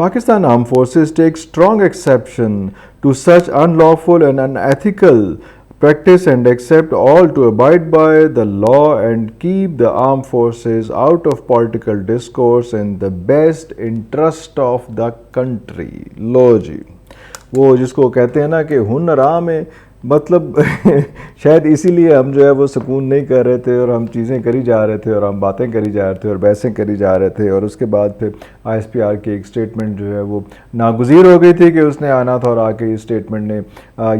Pakistan Armed Forces take strong exception to such unlawful and unethical practice and accept all to abide by the law and keep the armed forces out of political discourse in the best interest of the country. لو جی وہ جس کو کہتے ہیں نا کہ ہنرا میں مطلب شاید اسی لیے ہم جو ہے وہ سکون نہیں کر رہے تھے اور ہم چیزیں کری جا رہے تھے اور ہم باتیں کری جا رہے تھے اور بحثیں کری جا رہے تھے. اور اس کے بعد پھر آئی ایس پی آر کی ایک اسٹیٹمنٹ جو ہے وہ ناگزیر ہو گئی تھی کہ اس نے آنا تھا اور آ کے اس اسٹیٹمنٹ نے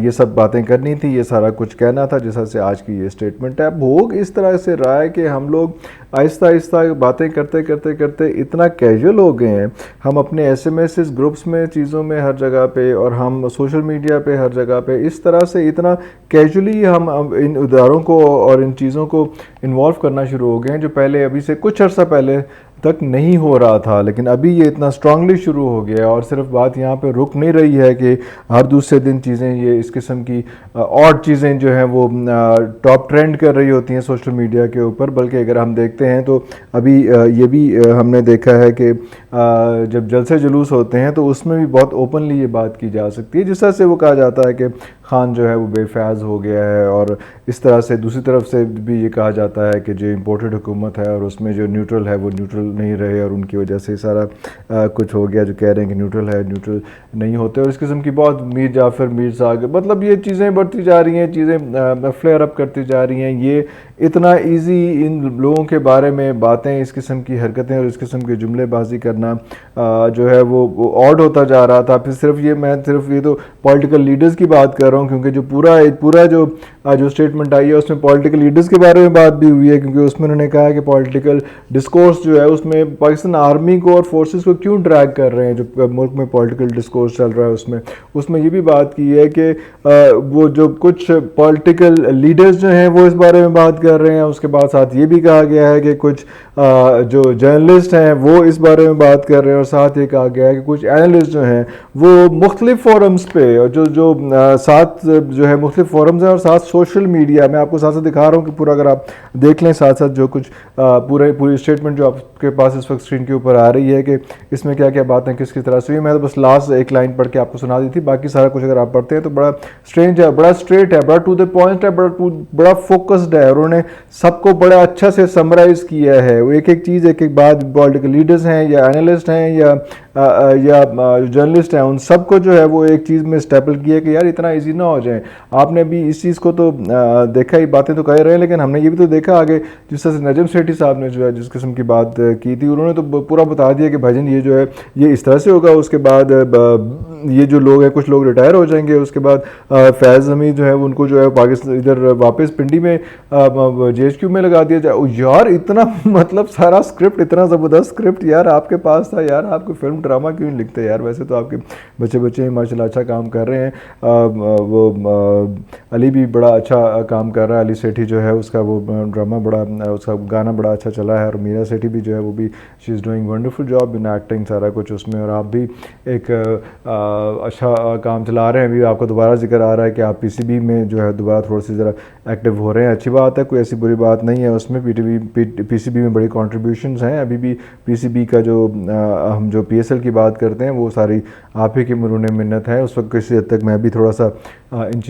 یہ سب باتیں کرنی تھی, یہ سارا کچھ کہنا تھا جس سے آج کی یہ اسٹیٹمنٹ ہے. اب ہو اس طرح سے رہا ہے کہ ہم لوگ آہستہ آہستہ باتیں کرتے کرتے کرتے اتنا کیجول ہو گئے ہیں, ہم اپنے ایس ایم ایس گروپس میں چیزوں میں ہر جگہ پہ اور ہم سوشل میڈیا پہ ہر جگہ پہ اس طرح سے اتنا کیجولی ہم ان اداروں کو اور ان چیزوں کو انوالو کرنا شروع ہو گئے ہیں جو پہلے ابھی سے کچھ عرصہ پہلے تک نہیں ہو رہا تھا, لیکن ابھی یہ اتنا اسٹرانگلی شروع ہو گیا ہے. اور صرف بات یہاں پہ رک نہیں رہی ہے کہ ہر دوسرے دن چیزیں یہ اس قسم کی اور چیزیں جو ہیں وہ ٹاپ ٹرینڈ کر رہی ہوتی ہیں سوشل میڈیا کے اوپر. بلکہ اگر ہم دیکھتے ہیں تو ابھی یہ بھی ہم نے دیکھا ہے کہ جب جلسے جلوس ہوتے ہیں تو اس میں بھی بہت اوپنلی یہ بات کی جا سکتی ہے, جس طرح سے وہ کہا جاتا ہے کہ خان جو ہے وہ بے فیض ہو گیا ہے, اور اس طرح سے دوسری طرف سے بھی یہ کہا جاتا ہے کہ جو امپورٹڈ حکومت ہے اور اس میں جو نیوٹرل ہے وہ نیوٹرل نہیں رہے اور ان کی وجہ سے سارا کچھ ہو گیا, جو کہہ رہے ہیں کہ نیوٹرل ہے نیوٹرل نہیں ہوتے. اور اس قسم کی بہت میر جعفر میر صاحب مطلب یہ چیزیں بڑھتی جا رہی ہیں, چیزیں فلیئر اپ کرتی جا رہی ہیں. یہ اتنا ایزی ان لوگوں کے بارے میں باتیں, اس قسم کی حرکتیں اور اس قسم کے جملے بازی کرنا جو ہے وہ آڈ ہوتا جا رہا تھا. پھر صرف یہ تو پولیٹیکل لیڈرز کی بات کر رہا ہوں, کیونکہ جو پورا جو اسٹیٹمنٹ آئی ہے اس میں پولیٹیکل لیڈرز کے بارے میں بات بھی ہوئی ہے, کیونکہ اس میں انہوں نے کہا کہ پولیٹیکل ڈسکورس جو ہے اس میں پاکستان آرمی کو اور فورسز کو کیوں ڈریگ کر رہے ہیں, جو ملک میں پولیٹیکل ڈسکورس چل رہا ہے اس میں یہ بھی بات کی ہے کہ وہ جو کچھ پولیٹیکل لیڈرز جو ہیں وہ اس بارے میں بات کر رہے ہیں. اس کے بعد ساتھ یہ بھی کہا گیا ہے کہ کچھ جو جرنلسٹ ہیں وہ اس بارے میں بات کر رہے ہیں, اور ساتھ یہ کہا گیا ہے کہ کچھ اینالسٹ جو ہیں وہ مختلف فورمز پہ اور جو ساتھ جو ہے مختلف فورمز ہیں اور ساتھ سوشل میڈیا میں آپ کو ساتھ دکھا رہا ہوں کہ پورا اگر آپ دیکھ لیں ساتھ جو کچھ پوری اسٹیٹمنٹ جو آپ کے پاس اس وقت اسکرین کے اوپر آ رہی ہے کہ اس میں کیا کیا باتیں کس طرح سے ہوئی. میں تو بس لاسٹ ایک لائن پڑھ کے آپ کو سنا دی تھی, باقی سارا کچھ اگر آپ پڑھتے ہیں تو بڑا اسٹرینج ہے, بڑا اسٹریٹ ہے, بڑا ٹو دا پوائنٹ ہے, بڑا فوکسڈ ہے, اور انہوں نے سب کو بڑا اچھا سے سمرائز کیا ہے. وہ ایک چیز ایک بات پولیٹیکل لیڈرز ہیں یا اینالسٹ ہیں یا جرنلسٹ ہیں, ان سب کو جو ہے وہ ایک چیز میں اسٹیپل کیا کہ یار اتنا ایزی نہ ہو جائیں. آپ نے ابھی اس چیز کو تو دیکھا, ہی باتیں تو کہہ رہے ہیں, لیکن ہم نے یہ بھی تو دیکھا آگے جس طرح سے نجم سیٹھی صاحب نے جو ہے جس قسم کی بات کی تھی, انہوں نے تو پورا بتا دیا کہ بھائی جان یہ جو ہے یہ اس طرح سے ہوگا. اس کے بعد یہ جو لوگ ہیں کچھ لوگ ریٹائر ہو جائیں گے, اس کے بعد فیض حمید جو ہے ان کو جو ہے پاکستان ادھر واپس پنڈی میں جے ایچ کیو میں لگا دیا جائے. یار اتنا مطلب سارا اسکرپٹ اتنا زبردست اسکرپٹ یار آپ کے پاس تھا, یار آپ کو فلم ڈرامہ کیوں نہیں لکھتے یار. ویسے تو آپ کے بچے ماشاء اللہ اچھا کام کر رہے ہیں, وہ علی بھی بڑا اچھا کام کر رہا ہے, علی سیٹھی جو ہے اس کا وہ ڈرامہ بڑا, اس کا گانا بڑا اچھا چلا ہے, اور میرا سیٹھی بھی جو ہے وہ بھی she is doing wonderful job in acting سارا کچھ اس میں, اور آپ بھی ایک اچھا کام چلا رہے ہیں. ابھی آپ کو دوبارہ ذکر آ رہا ہے کہ آپ پی سی بی میں جو ہے دوبارہ تھوڑا سی ذرا ایکٹیو ہو رہے ہیں, اچھی بات ہے, کوئی ایسی بری بات نہیں ہے اس میں. پی سی بی میں بڑی کنٹریبیوشنز ہیں, ابھی بھی پی سی بی کا جو ہم جو پی ایس ایل کی بات کرتے ہیں وہ ساری آپ ہی کی مرہون منت ہے. اس وقت کسی حد تک میں بھی تھوڑا سا ان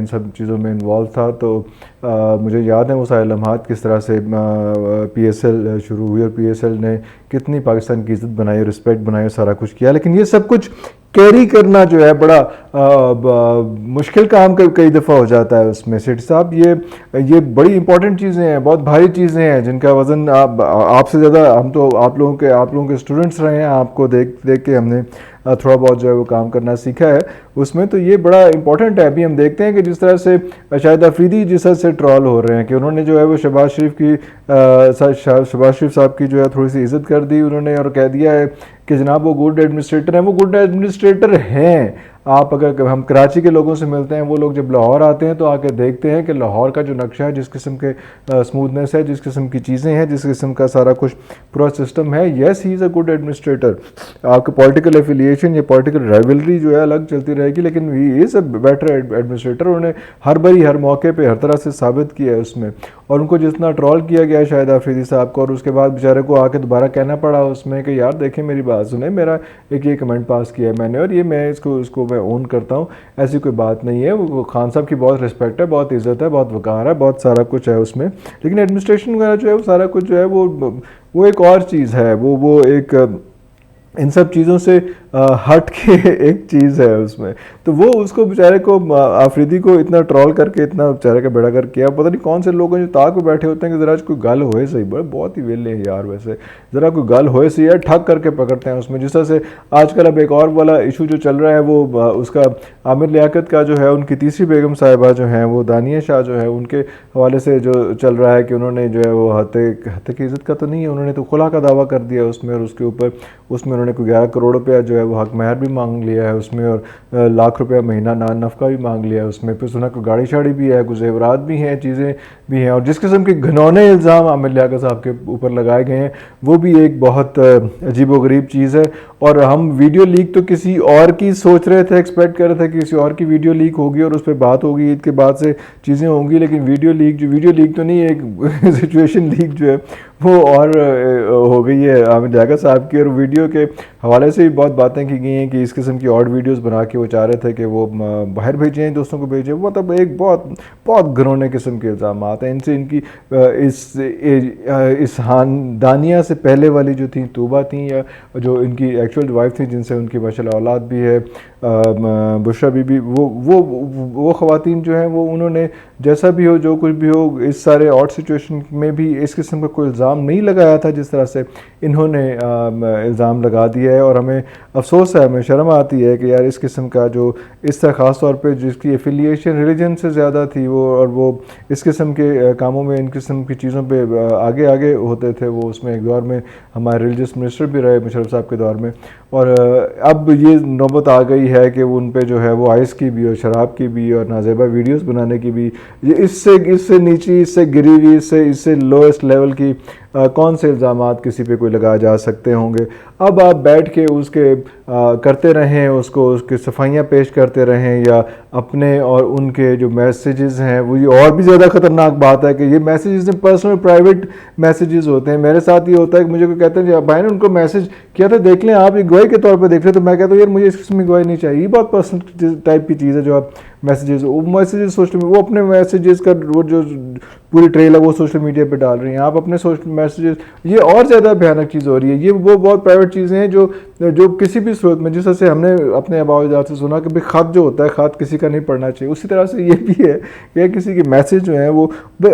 سب چیزوں میں انوالو تھا, تو مجھے یاد ہے وہ سارے لمحات کس طرح سے پی ایس ایل شروع ہوئی اور پی ایس ایل نے کتنی پاکستان کی عزت بنائی اور رسپیکٹ بنائی اور سارا کچھ کیا. لیکن یہ سب کچھ کیری کرنا جو ہے بڑا مشکل کام کئی دفعہ ہو جاتا ہے اس میں. سیٹھی صاحب یہ بڑی امپورٹنٹ چیزیں ہیں, بہت بھاری چیزیں ہیں جن کا وزن آپ سے زیادہ ہم تو آپ لوگوں کے اسٹوڈنٹس رہے ہیں, آپ کو دیکھ کے ہم نے تھوڑا بہت جو ہے وہ کام کرنا سیکھا ہے اس میں, تو یہ بڑا امپورٹنٹ ہے. ابھی ہم دیکھتے ہیں کہ جس طرح سے شاہد آفریدی جس طرح سے ٹرول ہو رہے ہیں کہ انہوں نے جو ہے وہ شہباز شریف صاحب کی جو ہے تھوڑی سی عزت کر دی انہوں نے, اور کہہ دیا ہے کہ جناب وہ گڈ ایڈمنسٹریٹر ہیں. وہ گڈ ایڈمنسٹریٹر ہیں. آپ اگر ہم کراچی کے لوگوں سے ملتے ہیں, وہ لوگ جب لاہور آتے ہیں تو آ کے دیکھتے ہیں کہ لاہور کا جو نقشہ ہے, جس قسم کے اسموتھنیس ہے, جس قسم کی چیزیں ہیں, جس قسم کا سارا کچھ پورا سسٹم ہے, یس ہی از اے گڈ ایڈمنسٹریٹر. آپ کے پولیٹیکل ایفیلیشن یا پولیٹیکل رائیولری جو ہے الگ چلتی رہے گی, لیکن ہی از اے بیٹر ایڈمنسٹریٹر. انہوں نے ہر موقع پہ ہر طرح سے ثابت کیا ہے اس میں. اور ان کو جتنا ٹرول کیا گیا شاہد آفریدی صاحب کو، اور اس کے بعد بیچارے کو آ کے دوبارہ کہنا پڑا اس میں کہ یار دیکھیں میری بات سنیں، میرا ایک یہ کمنٹ پاس کیا ہے میں نے، اور یہ میں اس کو میں اون کرتا ہوں، ایسی کوئی بات نہیں ہے۔ وہ خان صاحب کی بہت رسپیکٹ ہے، بہت عزت ہے، بہت وقار ہے، بہت سارا کچھ ہے اس میں، لیکن ایڈمنسٹریشن وغیرہ جو ہے وہ سارا کچھ جو ہے وہ ایک اور چیز ہے، وہ ایک ان سب چیزوں سے ہٹ کے ایک چیز ہے اس میں۔ تو وہ اس کو بیچارے کو آفریدی کو اتنا ٹرول کر کے اتنا بیچارے کا بیڑا کر کیا، پتہ نہیں کون سے لوگ ہیں جو تاک پہ بیٹھے ہوتے ہیں کہ ذرا کوئی گل ہوئے صحیح، بہت ہی ویلے ہیں یار، ویسے ذرا کوئی گل ہوئے صحیح ہے ٹھک کر کے پکڑتے ہیں اس میں۔ جس طرح سے آج کل اب ایک اور والا ایشو جو چل رہا ہے وہ اس کا عامر لیاقت کا جو ہے، ان کی تیسری بیگم صاحبہ جو ہیں وہ دانیہ شاہ جو ہے، ان کے حوالے سے جو چل رہا ہے کہ انہوں نے جو ہے وہ ہتے کی عزت کا تو نہیں ہے، انہوں نے تو خلا کا دعویٰ کر دیا اس میں، اور اس کے اوپر اس میں انہوں نے کوئی 11 کروڑ روپیہ جو ہے وہ حق مہر بھی مانگ لیا ہے اس میں، اور لاکھ روپیہ مہینہ نفقہ بھی مانگ لیا ہے اس میں، پھر سنا کوئی گاڑی شاڑی بھی ہے، کچھ زیورات بھی ہیں، چیزیں بھی ہیں، اور جس قسم کے گھنونے الزام عامر لیاقت صاحب کے اوپر لگائے گئے ہیں وہ بھی ایک بہت عجیب و غریب چیز ہے۔ اور ہم ویڈیو لیک تو کسی اور کی سوچ رہے تھے، ایکسپیکٹ کر رہے تھے کہ کسی اور کی ویڈیو لیک ہوگی اور اس پہ بات ہوگی، عید کے بعد سے چیزیں ہوں گی، لیکن ویڈیو لیک تو نہیں، ایک سچویشن لیک جو ہے وہ اور ہو گئی ہے عامر لیاقت صاحب کی، اور ویڈیو کے حوالے سے بھی بہت باتیں کی گئی ہیں کہ اس قسم کی اور ویڈیوز بنا کے وہ چاہ رہے تھے کہ وہ باہر بھیجیں، دوستوں کو بھیجیں، مطلب ایک بہت گھرونے قسم کے الزامات ہیں ان سے۔ ان کی اس دانیہ سے پہلے والی جو تھیں طوبہ تھیں، یا جو ان کی ایکچوئل وائف تھیں جن سے ان کی ماشاءاللہ اولاد بھی ہے، بشریٰ بی بی، وہ خواتین جو ہیں وہ انہوں نے جیسا بھی ہو جو کچھ بھی ہو اس سارے آٹ سچویشن میں بھی اس قسم کا کوئی الزام نہیں لگایا تھا جس طرح سے انہوں نے الزام لگا دیا ہے، اور ہمیں افسوس ہے، ہمیں شرم آتی ہے کہ یار اس قسم کا جو اس طرح خاص طور پہ جس کی ایفیلیشن ریلیجن سے زیادہ تھی وہ، اور وہ اس قسم کے کاموں میں ان قسم کی چیزوں پہ آگے ہوتے تھے، وہ اس میں ایک دور میں ہمارے ریلیجس منسٹر بھی رہے مشرف صاحب کے دور میں، اور اب یہ نوبت آ گئی ہے کہ ان پہ جو ہے وہ آئس کی بھی اور شراب کی بھی اور نازیبا ویڈیوز بنانے کی بھی، یہ اس سے نیچی، اس سے گری ہوئی، اس سے لوئسٹ لیول کی کون سے الزامات کسی پہ کوئی لگائے جا سکتے ہوں گے۔ اب آپ بیٹھ کے اس کے کرتے رہیں، اس کی صفائیاں پیش کرتے رہیں، یا اپنے اور ان کے جو میسیجز ہیں وہ، یہ اور بھی زیادہ خطرناک بات ہے کہ یہ میسیجز ہیں پرسنل پرائیویٹ میسیجز ہوتے ہیں۔ میرے ساتھ یہ ہوتا ہے کہ مجھے کوئی کہتے ہیں بھائی نے ان کو میسیج کیا تھا دیکھ لیں آپ، یہ گواہی کے طور پہ دیکھ لیں، تو میں کہتا ہوں یار مجھے اس قسم کی گواہی نہیں چاہیے، یہ بہت پرسنل ٹائپ کی چیز ہے جو آپ میسیجز سوشل، وہ اپنے میسیجز کا وہ جو پوری ٹریل ہے وہ سوشل میڈیا پہ ڈال رہی ہیں، آپ اپنے سوشل میسیجز، یہ اور زیادہ بھیانک چیز ہو رہی ہے، یہ وہ بہت پرائیویٹ چیزیں ہیں جو کسی بھی صورت میں، جس طرح سے ہم نے اپنے آباء و اجداد سے سنا کہ خط جو ہوتا ہے خط کسی کا نہیں پڑھنا چاہیے، اسی طرح سے یہ بھی ہے کہ کسی کے میسیج جو ہیں وہ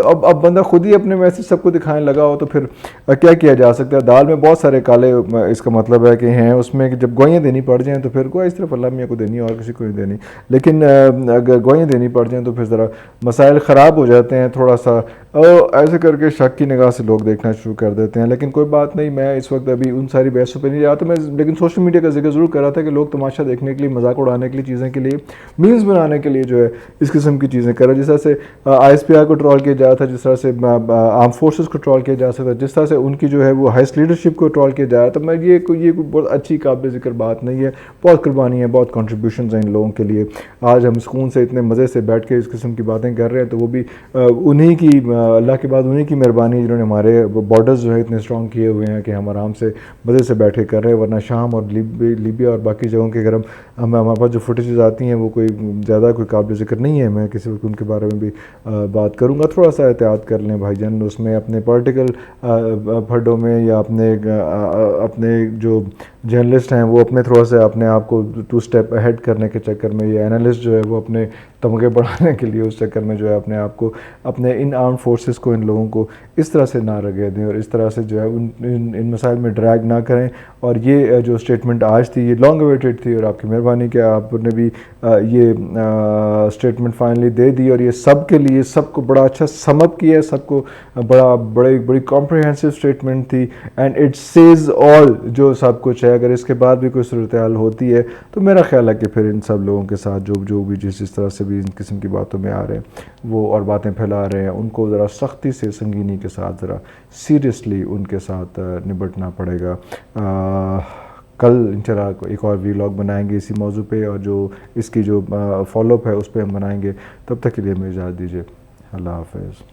اب بندہ خود ہی اپنے میسیج سب کو دکھانے لگا ہو تو پھر کیا کیا جا سکتا ہے۔ دال میں بہت سارے کالے اس کا مطلب ہے کہ ہیں اس میں، کہ جب گوائیاں دینی پڑ جائیں تو پھر گواہی صرف اللہ میاں کو دینی اور کسی کو نہیں دینی، لیکن اگر گواہیاں دینی پڑ جائیں تو پھر ذرا مسائل خراب ہو جاتے ہیں تھوڑا سا، ایسے کر کے شک کی نگاہ سے لوگ دیکھنا شروع کر دیتے ہیں۔ لیکن کوئی بات نہیں، میں اس وقت ابھی ان ساری بحثوں پہ نہیں جاتا، میں لیکن سوشل میڈیا کا ذکر ضرور کر رہا تھا کہ لوگ تماشا دیکھنے کے لیے، مذاق اڑانے کے لیے، چیزیں کے لیے، میمز بنانے کے لیے جو ہے اس قسم کی چیزیں کر رہے ہیں، جس طرح سے آئی ایس پی آر کو ٹرول کیا جا رہا تھا، جس طرح سے آرم فورسز کو ٹرول کیا جا سکتا ہے، جس طرح سے ان کی جو ہے وہ ہائیسٹ لیڈرشپ کو ٹرول کیا جا رہا تھا۔ میں یہ کوئی بہت اچھی قابل ذکر بات نہیں ہے، بہت قربانی ہے، بہت کنٹریبیوشنز ہیں ان لوگوں کے لیے۔ آج ہم سکون سے اتنے مزے سے بیٹھ کے اس قسم کی باتیں کر رہے ہیں تو وہ بھی انہی کی، اللہ کے بعد انہی کی مہربانی جنہوں نے ہمارے بارڈرز جو ہے اتنے اسٹرانگ کیے ہوئے ہیں کہ ہم آرام سے مزے سے بیٹھے کر رہے ہیں، ورنہ شام اور لیبیا اور باقی جگہوں کے اگر ہمارے پاس جو فوٹیجز آتی ہیں وہ کوئی زیادہ کوئی قابل ذکر نہیں ہے۔ میں کسی وقت ان کے بارے میں بھی بات کروں گا، تھوڑا سا احتیاط کر لیں بھائی جان اس میں، اپنے پولیٹیکل پھڈوں میں، یا اپنے جو جرنلسٹ ہیں وہ اپنے تھوڑا سا اپنے آپ کو 2 اسٹیپ اہیڈ کرنے کے چکر میں، یا انالسٹ جو ہے وہ اپنے تمغے بڑھانے کے لیے اس چکر میں جو ہے اپنے آپ کو، اپنے ان آرم فورسز کو، ان لوگوں کو اس طرح سے نہ رگے دیں اور اس طرح سے جو ہے ان مسائل میں ڈریگ نہ کریں۔ اور یہ جو اسٹیٹمنٹ آج تھی یہ لانگ اویٹڈ تھی، اور آپ کی مہربانی کہ آپ نے بھی یہ اسٹیٹمنٹ فائنلی دے دی، اور یہ سب کے لیے سب کو بڑا اچھا سم اپ کیا ہے، سب کو بڑی کمپریہنسو اسٹیٹمنٹ تھی، اینڈ اٹ سیز آل جو سب کچھ ہے۔ اگر اس کے بعد بھی کوئی صورتحال ہوتی ہے تو میرا خیال ہے کہ پھر ان سب لوگوں کے ساتھ جو بھی جس طرح سے بھی ان قسم کی باتوں میں آ رہے ہیں وہ اور باتیں پھیلا رہے ہیں، ان کو ذرا سختی سے، سنگینی کے ساتھ، ذرا سیریسلی ان کے ساتھ نبٹنا پڑے گا۔ کل انشاءاللہ ایک اور ویلاگ بنائیں گے اسی موضوع پہ، اور جو اس کی جو فالو اپ ہے اس پہ ہم بنائیں گے۔ تب تک کے لیے ہمیں اجازت دیجیے، اللہ حافظ۔